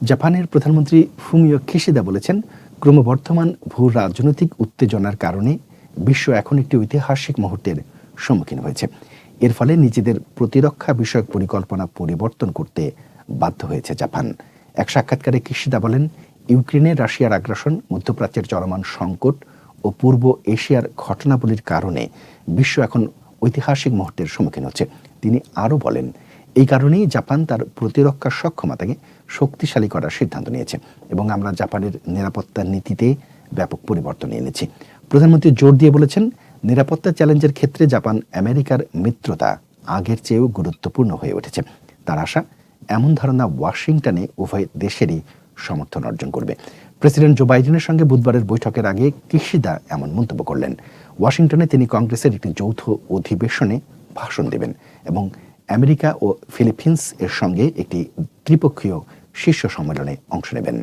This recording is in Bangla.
জাপানের প্রধানমন্ত্রী ফুমিও কিশিদা বলেছেন, ক্রমবর্ধমান ভূ রাজনৈতিক উত্তেজনার কারণে বিশ্ব এখন একটি ঐতিহাসিক মুহূর্তের সম্মুখীন হয়েছে। এর ফলে নিজেদের প্রতিরক্ষা বিষয়ক পরিকল্পনা পরিবর্তন করতে বাধ্য হয়েছে জাপান। এক সাক্ষাৎকারে কিশিদা বলেন, ইউক্রেনে রাশিয়ার আগ্রাসন, মধ্যপ্রাচ্যের চলমান সংকট ও পূর্ব এশিয়ার ঘটনাবলীর কারণে বিশ্ব এখন ঐতিহাসিক মুহূর্তের সম্মুখীন হচ্ছে। তিনি আরও বলেন, এই কারণেই জাপান তার প্রতিরক্ষা সক্ষমতাকে শক্তিশালী করার সিদ্ধান্ত নিয়েছে এবং আমরা জাপানের নিরাপত্তা নীতিতে ব্যাপক পরিবর্তন এনেছি। প্রধানমন্ত্রী জোর দিয়ে বলেছেন, নিরাপত্তা চ্যালেঞ্জের ক্ষেত্রে জাপান আমেরিকার মিত্রতা আগের চেয়েও গুরুত্বপূর্ণ হয়ে উঠেছে। তার আশা, এমন ধারণা ওয়াশিংটনে উভয় দেশেরই সমর্থন অর্জন করবে। প্রেসিডেন্ট জো বাইডেনের সঙ্গে বুধবারের বৈঠকের আগে কিশিদা এমন মন্তব্য করলেন। ওয়াশিংটনে তিনি কংগ্রেসের একটি যৌথ অধিবেশনে ভাষণ দেবেন এবং আমেরিকা ও ফিলিপিন্স এর সঙ্গে একটি ত্রিপক্ষীয় শীর্ষ সম্মেলনে অংশ নেবেন।